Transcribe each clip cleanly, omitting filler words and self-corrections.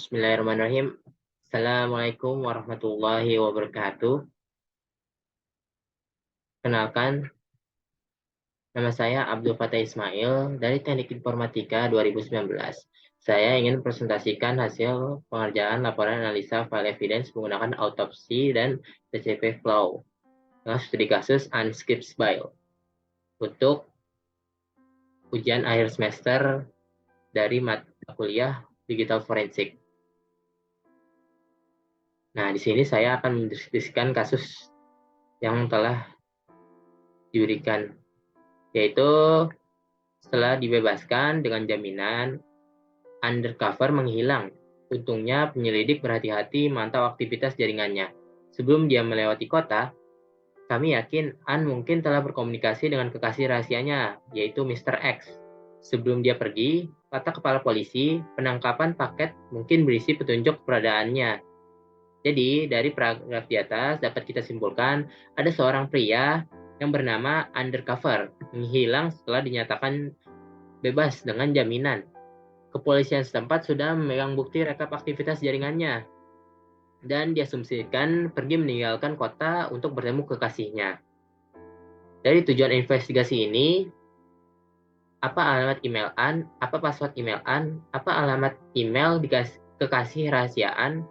Bismillahirrahmanirrahim. Assalamualaikum warahmatullahi wabarakatuh. Kenalkan, nama saya Abdul Fatah Ismail dari Teknik Informatika 2019. Saya ingin presentasikan hasil pengerjaan laporan analisa file evidence menggunakan autopsi dan TCP flow dengan studi kasus Unscripts File untuk ujian akhir semester dari mata kuliah Digital Forensik. Nah, di sini saya akan mendiskusikan kasus yang telah diberikan, yaitu setelah dibebaskan dengan jaminan, undercover menghilang. Untungnya penyelidik berhati-hati mantau aktivitas jaringannya. Sebelum dia melewati kota, kami yakin An mungkin telah berkomunikasi dengan kekasih rahasianya, yaitu Mr. X. Sebelum dia pergi, kata kepala polisi, penangkapan paket mungkin berisi petunjuk keberadaannya. Jadi, dari paragraf di atas dapat kita simpulkan ada seorang pria yang bernama Undercover menghilang setelah dinyatakan bebas dengan jaminan. Kepolisian setempat sudah memegang bukti rekap aktivitas jaringannya dan diasumsikan pergi meninggalkan kota untuk bertemu kekasihnya. Dari tujuan investigasi ini, apa alamat email An, apa password email An, apa alamat email kekasih rahasiaan,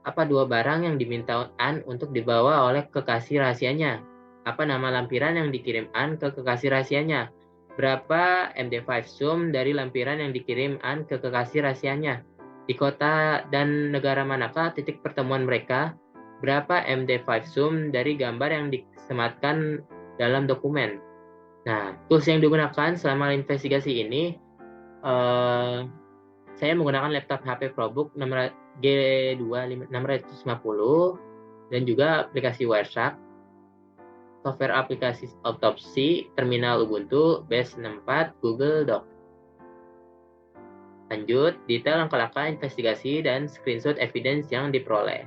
apa dua barang yang diminta An untuk dibawa oleh kekasih rahasianya, apa nama lampiran yang dikirim An ke kekasih rahasianya, berapa MD5 sum dari lampiran yang dikirim An ke kekasih rahasianya, di kota dan negara manakah titik pertemuan mereka, berapa MD5 sum dari gambar yang disematkan dalam dokumen. Nah, tools yang digunakan selama investigasi ini, saya menggunakan laptop HP ProBook G2 650 dan juga aplikasi Wireshark, software aplikasi autopsi, terminal Ubuntu, base 64, Google Doc. Lanjut, detail langkah-langkah investigasi dan screenshot evidence yang diperoleh.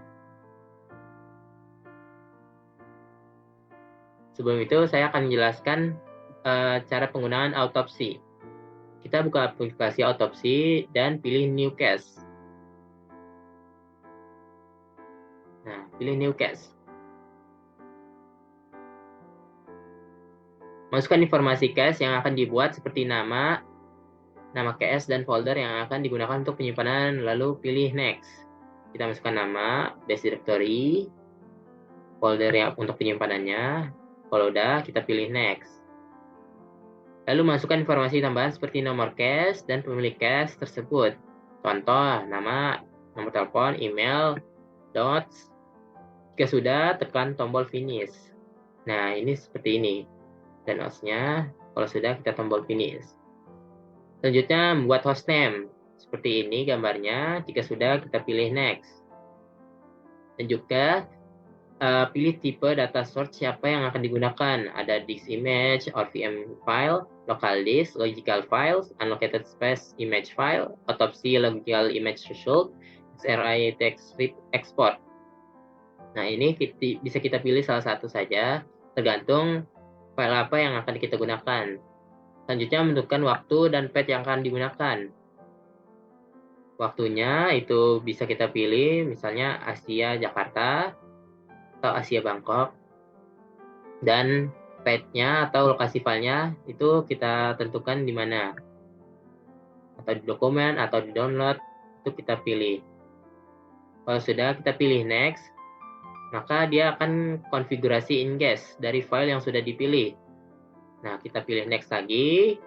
Sebelum itu, saya akan menjelaskan cara penggunaan autopsi. Kita buka aplikasi autopsi dan pilih New Case. Nah, pilih New Case. Masukkan informasi case yang akan dibuat seperti nama case dan folder yang akan digunakan untuk penyimpanan, lalu pilih Next. Kita masukkan nama, base directory, folder yang untuk penyimpanannya. Kalau udah, kita pilih Next. Lalu masukkan informasi tambahan seperti nomor case dan pemilik case tersebut. Contoh, nama, nomor telepon, email, dots. Jika sudah, tekan tombol finish. Nah, ini seperti ini. Dan notes-nya, kalau sudah, kita tombol finish. Selanjutnya, membuat hostname. Seperti ini gambarnya. Jika sudah, kita pilih next. Dan juga pilih tipe data source siapa yang akan digunakan. Ada disk image or VM file, local disk, logical files, unallocated space image file, autopsy logical image result, XRI text read export. Nah, ini bisa kita pilih salah satu saja, tergantung file apa yang akan kita gunakan. Selanjutnya, menentukan waktu dan path yang akan digunakan. Waktunya itu bisa kita pilih, misalnya Asia Jakarta atau Asia Bangkok. Dan path-nya atau lokasi filenya itu kita tentukan di mana. Atau di dokumen, atau di download, itu kita pilih. Kalau sudah, kita pilih next, maka dia akan konfigurasi ingest dari file yang sudah dipilih. Nah, kita pilih next lagi,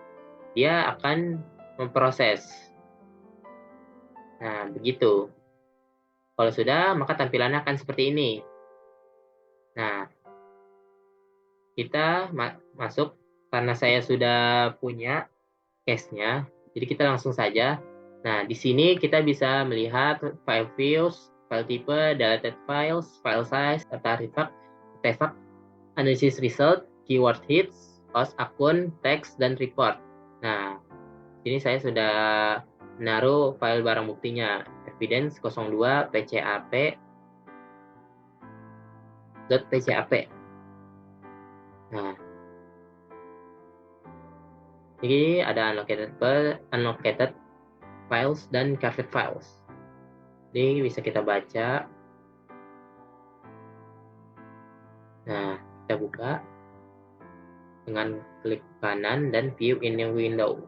dia akan memproses. Nah, begitu. Kalau sudah, maka tampilannya akan seperti ini. Nah, kita masuk, karena saya sudah punya case-nya, jadi kita langsung saja. Nah, di sini kita bisa melihat file views, file type, deleted files, file size, data artifact, analysis result, keyword hits, host akun, text, dan report. Nah, ini saya sudah menaruh file barang buktinya, evidence 02 pcap.pcap. Nah, ini ada unallocated files dan carpet files. Ini bisa kita baca. Nah, kita buka dengan klik kanan dan view in new window.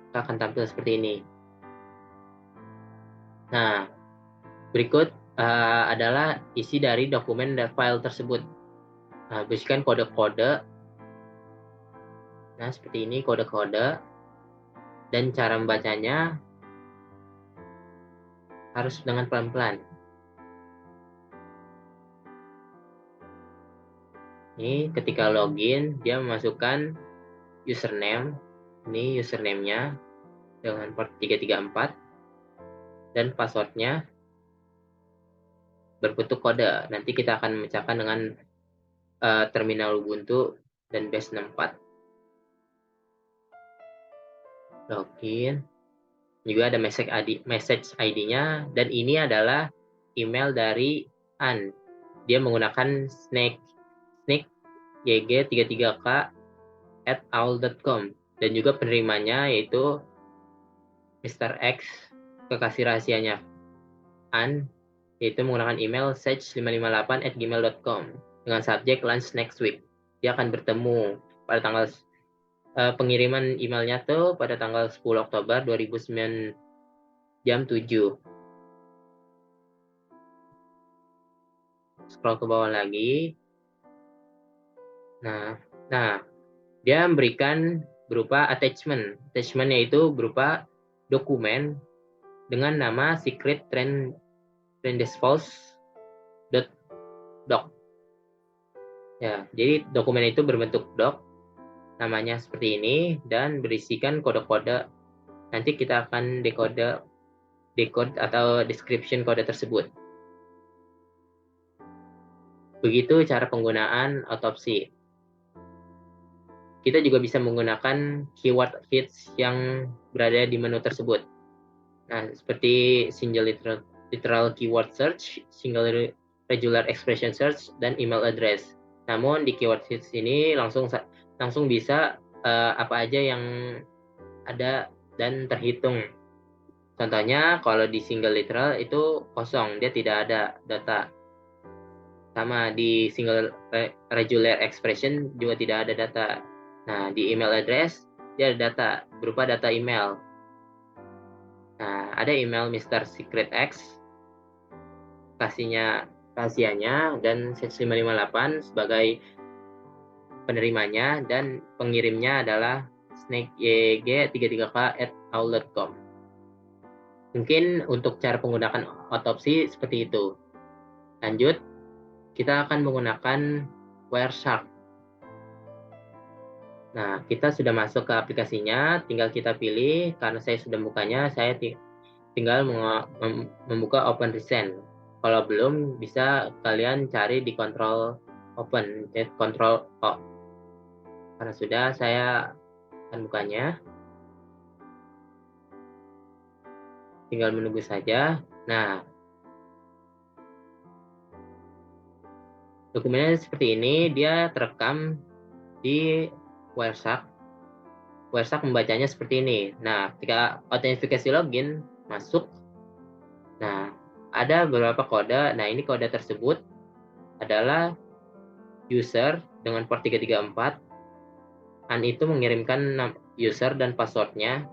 Kita akan tampil seperti ini. Nah, berikut adalah isi dari dokumen dan file tersebut. Nah, berikan kode-kode. Nah, seperti ini kode-kode. Dan cara membacanya harus dengan pelan-pelan. Ini ketika login, dia memasukkan username. Ini username-nya dengan port 334. Dan passwordnya berbentuk kode. Nanti kita akan memecahkan dengan terminal Ubuntu dan base 64. Login. Juga ada message ID-nya, dan ini adalah email dari An. Dia menggunakan snake gg33k@aul.com, dan juga penerimanya yaitu Mr. X, kekasih rahasianya An, yaitu menggunakan email sage558@gmail.com dengan subjek lunch next week. Dia akan bertemu pada tanggal pengiriman emailnya tuh pada tanggal 10 Oktober 2009 jam 7. Scroll ke bawah lagi. Nah, dia memberikan berupa attachment. Attachment yaitu berupa dokumen dengan nama secret trendesfalls.doc. Ya, jadi dokumen itu berbentuk doc, namanya seperti ini, dan berisikan kode-kode. Nanti kita akan decode atau description kode tersebut. Begitu cara penggunaan autopsi. Kita juga bisa menggunakan keyword hits yang berada di menu tersebut. Nah, seperti single literal keyword search, single regular expression search, dan email address. Namun di keyword hits ini langsung bisa apa aja yang ada dan terhitung. Contohnya kalau di single literal itu kosong, dia tidak ada data. Sama di single regular expression juga tidak ada data. Nah, di email address dia ada data berupa data email. Nah, ada email Mr. Secret X, rahasianya, dan Sage558 sebagai penerimanya, dan pengirimnya adalah snakeyg33k@aul.com. Mungkin untuk cara penggunaan autopsi seperti itu. Lanjut, kita akan menggunakan Wireshark. Nah, kita sudah masuk ke aplikasinya, tinggal kita pilih. Karena saya sudah membukanya, saya tinggal membuka Open Recent. Kalau belum, bisa kalian cari di Control Open, Control O. Karena sudah, saya akan bukanya. Tinggal menunggu saja. Nah, dokumennya seperti ini, dia terekam di Wireshark. Wireshark membacanya seperti ini. Nah, ketika authentifikasi login masuk, nah ada beberapa kode. Nah, ini kode tersebut adalah user dengan port 334. An itu mengirimkan user dan passwordnya.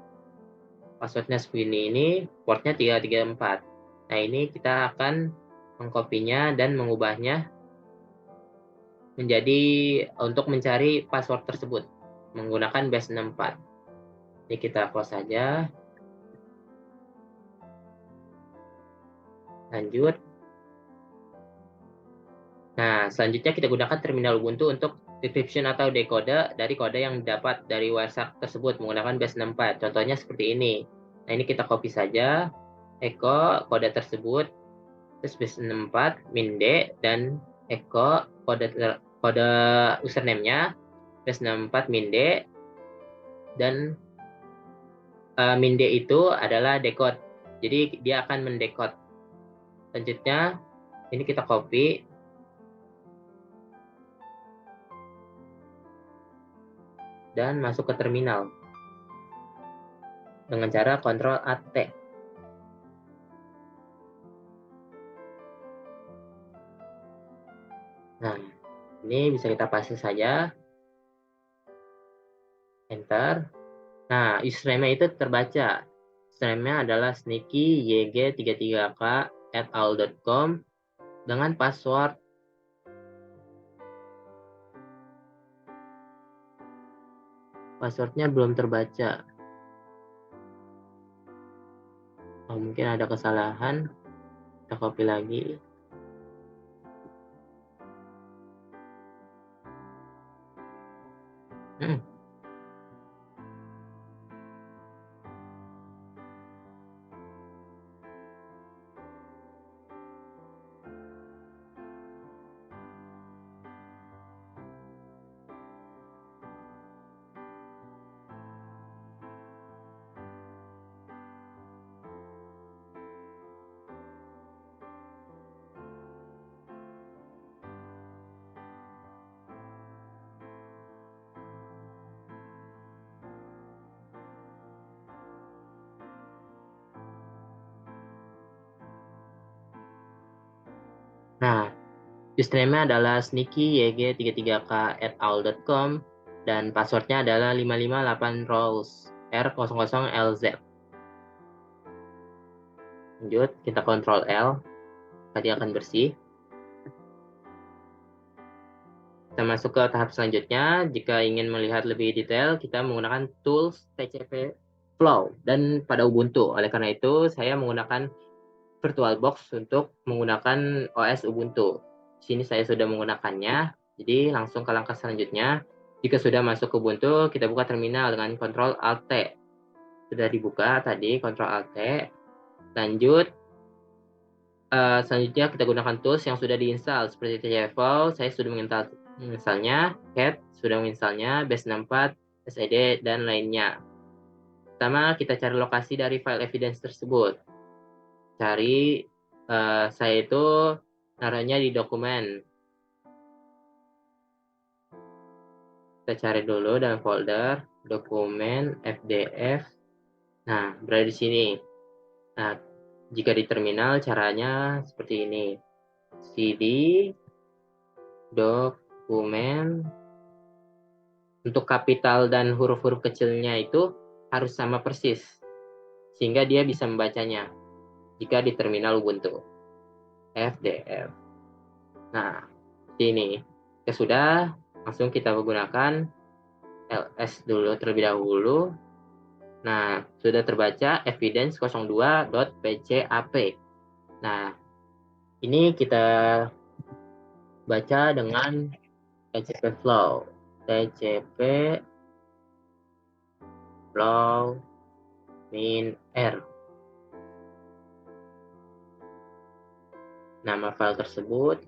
Passwordnya seperti ini, portnya 334. Nah, ini kita akan mengkopinya dan mengubahnya menjadi untuk mencari password tersebut menggunakan base 64. Ini kita close saja. Lanjut. Nah, selanjutnya kita gunakan terminal Ubuntu untuk decryption atau decode dari kode yang didapat dari Wireshark tersebut menggunakan base 64. Contohnya seperti ini. Nah, ini kita copy saja. Echo kode tersebut, terus base 64 min D, dan echo kode username-nya base 64 min D, dan min D itu adalah decode. Jadi dia akan mendecode. Selanjutnya ini kita copy dan masuk ke terminal dengan cara Ctrl-Alt-T. Nah, ini bisa kita paste saja, enter. Nah, username itu terbaca. Username-nya adalah sneaky.yg33k@aol.com dengan passwordnya belum terbaca. Oh, mungkin ada kesalahan. Kita copy lagi. Nah, username-nya adalah sneaky.yg33k@aol.com dan passwordnya adalah 558 R00LZ. Lanjut, kita Ctrl L, tadi akan bersih. Kita masuk ke tahap selanjutnya. Jika ingin melihat lebih detail, kita menggunakan tools TCP Flow dan pada Ubuntu. Oleh karena itu, saya menggunakan VirtualBox untuk menggunakan OS Ubuntu. Di sini saya sudah menggunakannya, jadi langsung ke langkah selanjutnya. Jika sudah masuk ke Ubuntu, kita buka terminal dengan Ctrl Alt T. Sudah dibuka tadi, Ctrl Alt T. Lanjut, selanjutnya kita gunakan tools yang sudah diinstal seperti TCP. Saya sudah menginstalnya, cat sudah menginstalnya, base64, SED, dan lainnya. Pertama, kita cari lokasi dari file evidence tersebut. Saya itu naruhnya di dokumen. Kita cari dulu dalam folder, dokumen, FDF. Nah, berada di sini. Nah, jika di terminal caranya seperti ini. CD, dokumen, untuk kapital dan huruf-huruf kecilnya itu harus sama persis, sehingga dia bisa membacanya jika di terminal Ubuntu. FDF. Nah, ini ya sudah, langsung kita menggunakan ls dulu terlebih dahulu. Nah, sudah terbaca evidence02.pcap. Nah, ini kita baca dengan TCP flow. TCP flow min R. Nama file tersebut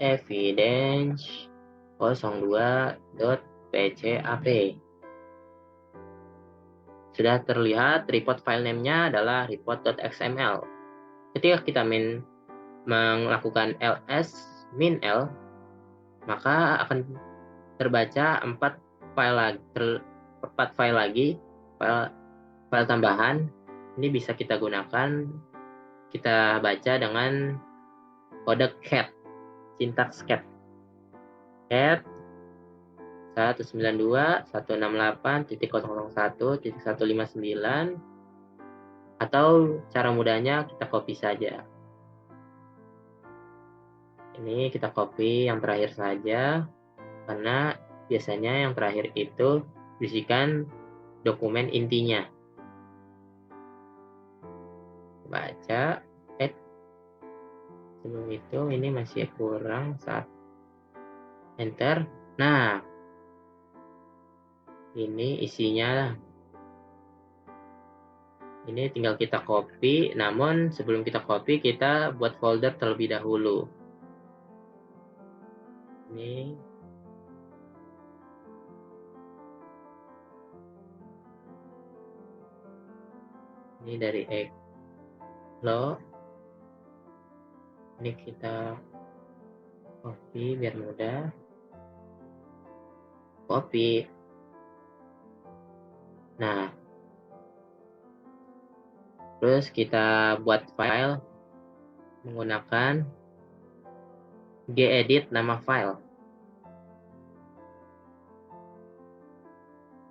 evidence02.pcap. Sudah terlihat report file name-nya adalah report.xml. Ketika kita melakukan ls min l, maka akan terbaca 4 file lagi, file tambahan. Ini bisa kita gunakan, kita baca dengan kode cat, sintaks cat. Cat 192.168.001.159, atau cara mudahnya kita copy saja. Ini kita copy yang terakhir saja, karena biasanya yang terakhir itu berisikan dokumen intinya. Baca, sebelum itu ini masih kurang, saat enter. Nah, ini isinya. Ini tinggal kita copy, namun sebelum kita copy, kita buat folder terlebih dahulu. Ini dari Eklo. Ini kita copy biar mudah. Copy. Nah, terus kita buat file menggunakan gedit nama file.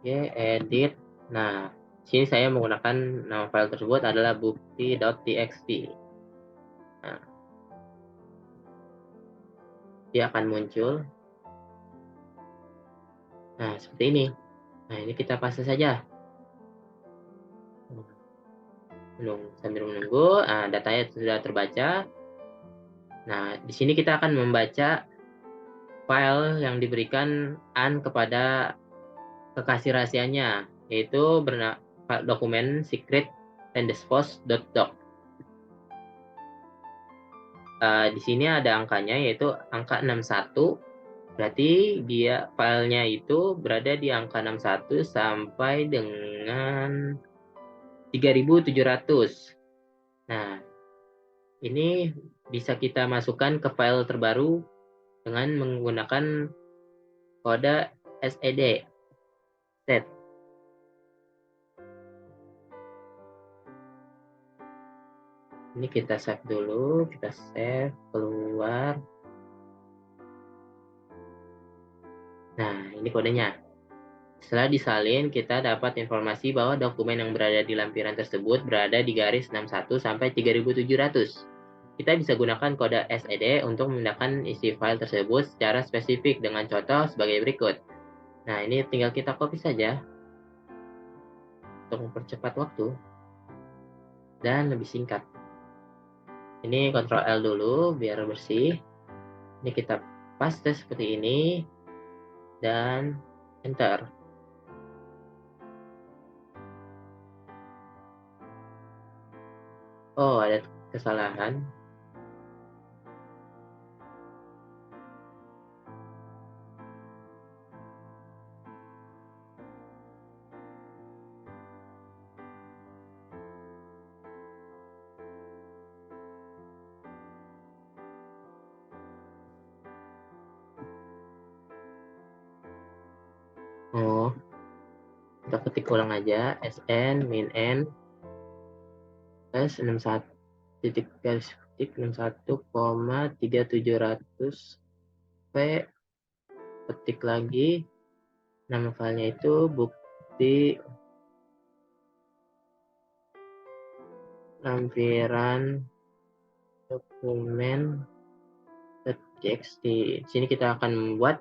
Gedit. Nah, sini saya menggunakan nama file tersebut adalah bukti.txt. Nah, dia akan muncul. Nah, seperti ini. Nah, ini kita paste saja. Sambil menunggu, datanya sudah terbaca. Nah, di sini kita akan membaca file yang diberikan An kepada kekasih rahasianya, yaitu dokumen secret undisclosed.doc. Di sini ada angkanya, yaitu angka 61. Berarti dia filenya itu berada di angka 61 sampai dengan 3700. Nah, ini bisa kita masukkan ke file terbaru dengan menggunakan kode sed set. Ini kita save dulu, kita save, keluar. Nah, ini kodenya. Setelah disalin, kita dapat informasi bahwa dokumen yang berada di lampiran tersebut berada di garis 61 sampai 3700. Kita bisa gunakan kode sed untuk memindahkan isi file tersebut secara spesifik dengan contoh sebagai berikut. Nah, ini tinggal kita copy saja untuk mempercepat waktu dan lebih singkat. Ini Ctrl L dulu biar bersih. Ini kita paste seperti ini dan enter. Oh, ada kesalahan. Oh, kita ketik ulang aja, sn min n plus 61.3700 p, ketik lagi, nama filenya itu bukti lampiran dokumen .txt. Di sini kita akan membuat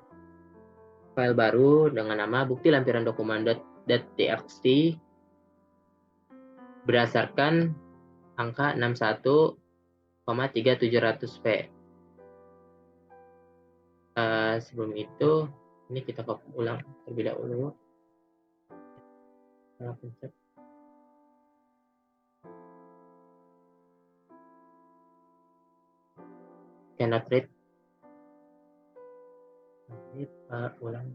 file baru dengan nama bukti lampiran dokumen.txt berdasarkan angka 61,3700p. Sebelum itu, ini kita copy ulang terlebih dahulu. Pencet. Cannot read. Ulang.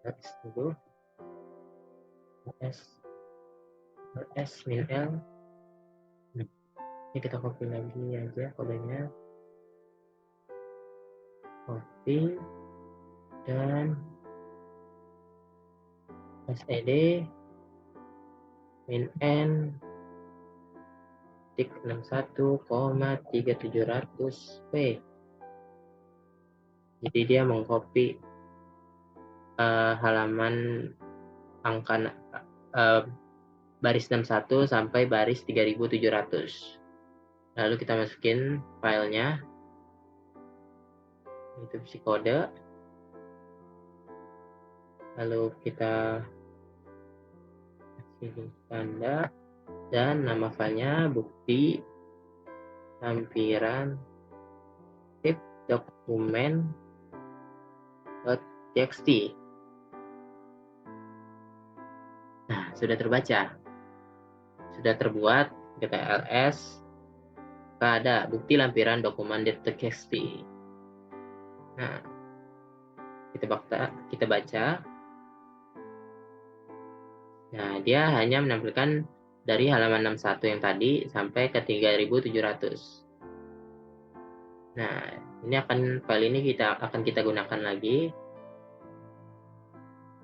Next dulu. S min L. Ini kita copy lagi aja kodenya. Copy dan sed min n tik 61,3700p. Jadi dia mengcopy halaman angka baris 61 sampai baris 3700. Lalu kita masukin filenya, itu isi kode. Lalu kita kasih tanda dan nama filenya bukti lampiran tip dokumen.txt. Nah, sudah terbaca, sudah terbuat. Kita ls, ada bukti lampiran dokumen.txt. Nah, kita baca. Nah, dia hanya menampilkan dari halaman 61 yang tadi sampai ke 3700. Nah, ini file ini akan kita gunakan lagi.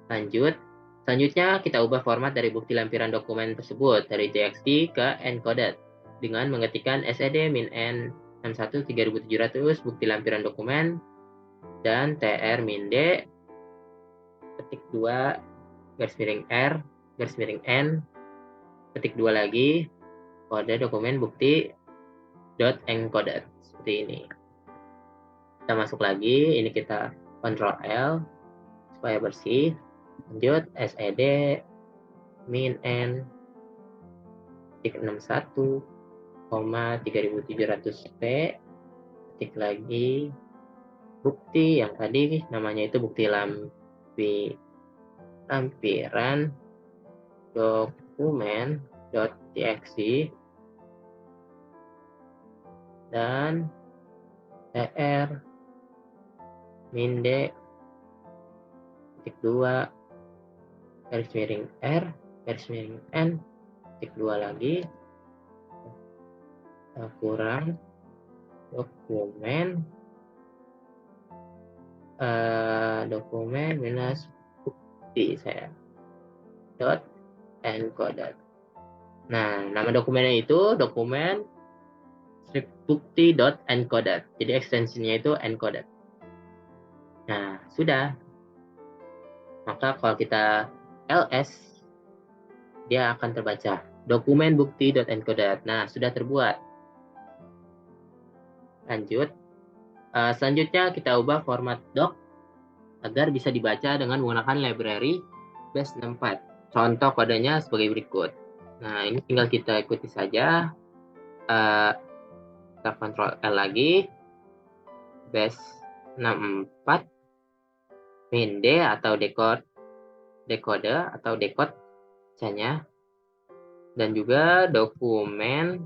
Lanjut. Selanjutnya kita ubah format dari bukti lampiran dokumen tersebut dari txt ke encoded dengan mengetikkan sed min n 61 3700 bukti lampiran dokumen, dan TR min D ketik 2 garis miring R garis miring N ketik 2 lagi kode dokumen bukti dot encoded seperti ini. Kita masuk lagi, ini kita Ctrl L supaya bersih. Lanjut SED min N ketik 61 3700p ketik lagi bukti yang tadi namanya itu bukti lampiran dokumen.txt dan tr min d ketik 2 garis miring r garis miring n ketik 2 lagi kurang dokumen minus bukti saya dot encoded. Nah, nama dokumennya itu dokumen strip bukti dot encoded. Jadi ekstensinya itu encoded. Nah, sudah. Maka kalau kita ls, dia akan terbaca dokumen bukti dot encoded. Nah, sudah terbuat. Lanjut. Selanjutnya kita ubah format doc agar bisa dibaca dengan menggunakan library base64. Contoh kodenya sebagai berikut. Nah, ini tinggal kita ikuti saja. Kita Ctrl L lagi. base64 min D atau decode atau decode bacanya. Dan juga dokumen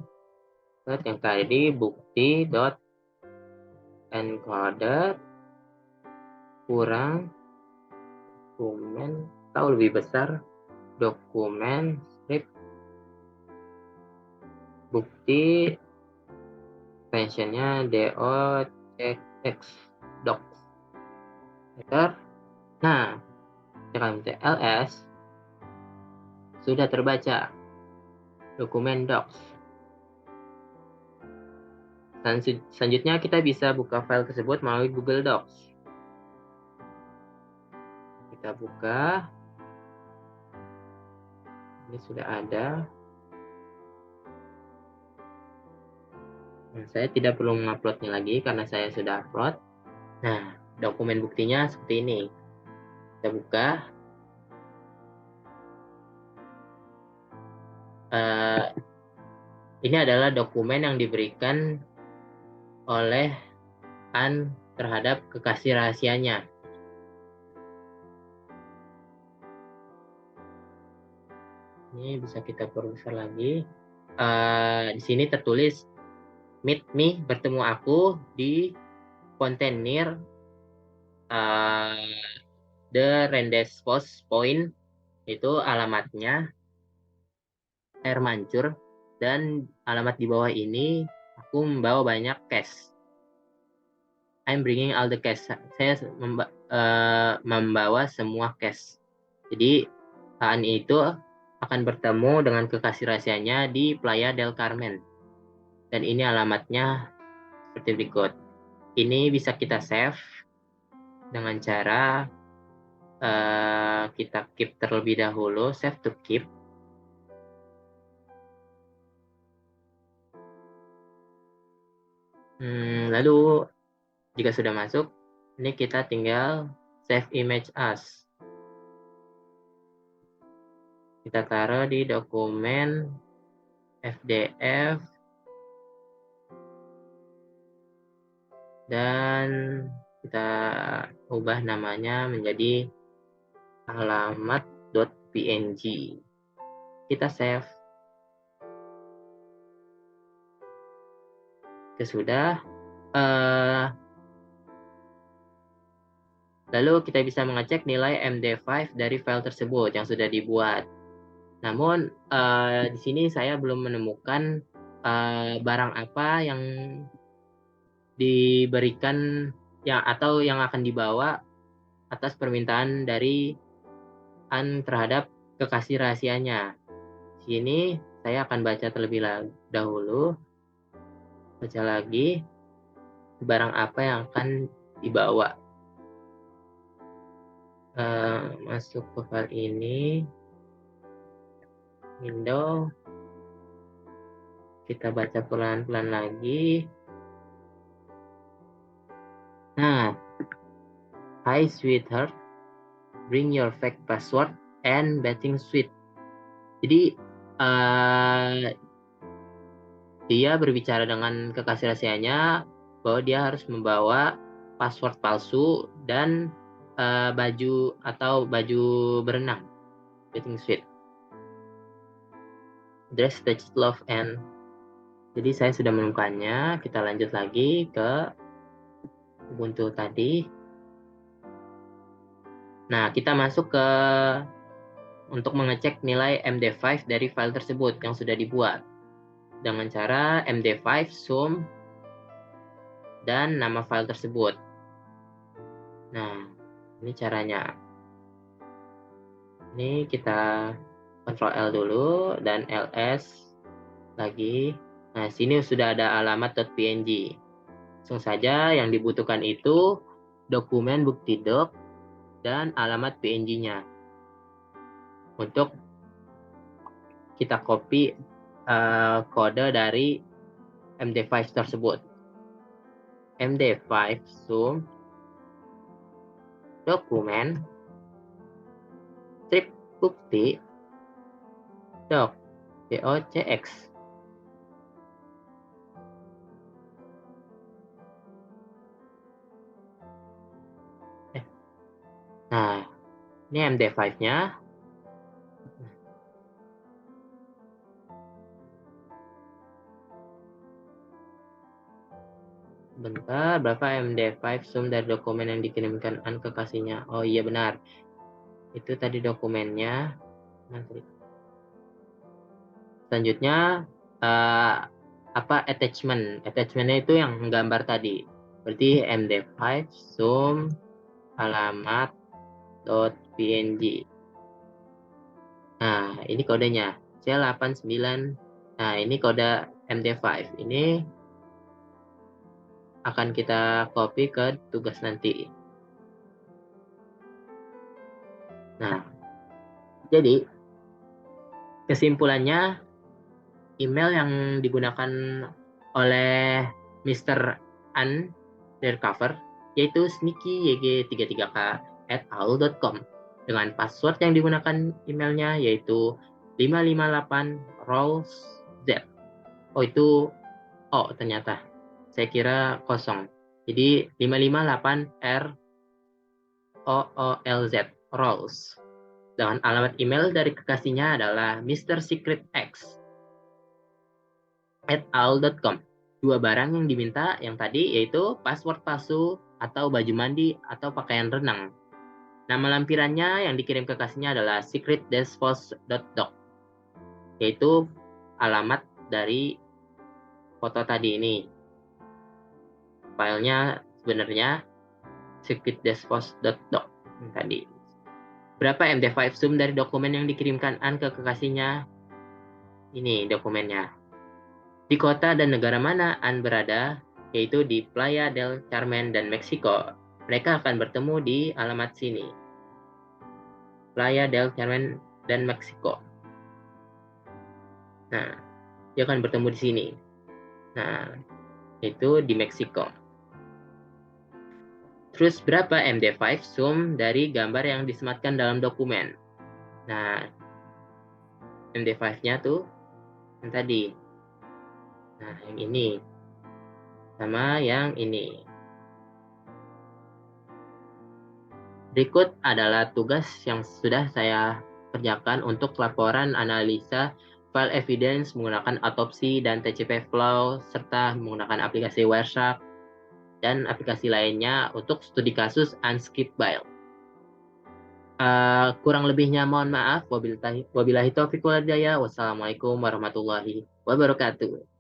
yang tadi bukti dot encoded kurang dokumen atau lebih besar dokumen strip bukti extensionnya docx docs. Nah, dengan ls sudah terbaca dokumen docs. Dan selanjutnya kita bisa buka file tersebut melalui Google Docs. Kita buka. Ini sudah ada. Nah, saya tidak perlu menguploadnya lagi karena saya sudah upload. Nah, dokumen buktinya seperti ini. Kita buka. Ini adalah dokumen yang diberikan oleh An terhadap kekasih rahasianya. Ini bisa kita perbesar lagi. Di sini tertulis meet me, bertemu aku di kontainer the Rendezvous Point, itu alamatnya air mancur, dan alamat di bawah ini aku membawa banyak cash. I'm bringing all the cash. Saya membawa semua cash. Jadi An itu akan bertemu dengan kekasih rahasianya di Playa del Carmen. Dan ini alamatnya seperti berikut. Ini bisa kita save dengan cara kita keep terlebih dahulu, save to keep. Lalu jika sudah masuk, ini kita tinggal save image as. Kita taruh di dokumen FDF dan kita ubah namanya menjadi alamat.png. Kita save. Itu sudah. Lalu kita bisa mengecek nilai MD5 dari file tersebut yang sudah dibuat. Namun di sini saya belum menemukan barang apa yang diberikan atau yang akan dibawa atas permintaan dari An terhadap kekasih rahasianya. Di sini saya akan baca terlebih dahulu. baca lagi barang apa yang akan dibawa. Masuk ke file ini, window, kita baca pelan-pelan lagi. Nah, hi sweetheart, bring your fake password and betting suite. Jadi dia berbicara dengan kekasih rahasianya bahwa dia harus membawa password palsu dan baju berenang, bathing suit. Dress Touch Love and. Jadi saya sudah menemukannya. Kita lanjut lagi ke Ubuntu tadi. Nah, kita masuk ke untuk mengecek nilai MD5 dari file tersebut yang sudah dibuat dengan cara MD5 sum dan nama file tersebut. Nah, ini caranya. Ini kita Ctrl L dulu dan ls lagi. Nah, sini sudah ada alamat .png. Langsung saja yang dibutuhkan itu dokumen bukti doc dan alamat PNG-nya. Untuk kita copy kode dari MD5 tersebut. MD5 sum dokumen strip bukti doc docx. Nah, ini MD5-nya. Bentar, berapa MD5 sum dari dokumen yang dikirimkan An ke kekasihnya? Oh iya benar. Itu tadi dokumennya. Selanjutnya attachment. Attachmentnya itu yang gambar tadi. Berarti MD5 sum alamat .png. Nah, ini kodenya C89. Nah, ini kode MD5. Ini akan kita copy ke tugas nanti. Nah, jadi kesimpulannya email yang digunakan oleh Mr. Undercover yaitu sneakyyg33k@aul.com dengan password yang digunakan emailnya yaitu 558 rolls z. Oh itu ternyata saya kira kosong. Jadi 558 ROOLZ rolls. Dengan alamat email dari kekasihnya adalah mrsecretx@aul.com. Dua barang yang diminta yang tadi yaitu password palsu atau baju mandi atau pakaian renang. Nama lampirannya yang dikirim ke kekasihnya adalah secret-post.doc, yaitu alamat dari foto tadi ini. Filenya sebenarnya secret-post.doc tadi. Berapa MD5 sum dari dokumen yang dikirimkan An ke kekasihnya? Ini dokumennya. Di kota dan negara mana An berada, yaitu di Playa del Carmen dan Meksiko. Mereka akan bertemu di alamat sini. Playa del Carmen dan Meksiko. Nah, dia akan bertemu di sini. Nah, itu di Meksiko. Terus berapa MD5 sum dari gambar yang disematkan dalam dokumen? Nah, MD5-nya tuh yang tadi. Nah, yang ini. Sama yang ini. Berikut adalah tugas yang sudah saya kerjakan untuk laporan analisa file evidence menggunakan Autopsy dan TCP Flow, serta menggunakan aplikasi Wireshark dan aplikasi lainnya untuk studi kasus Unscriptbyte. Kurang lebihnya mohon maaf. Wabillahi taufiq wal hidayah. Wassalamualaikum warahmatullahi wabarakatuh.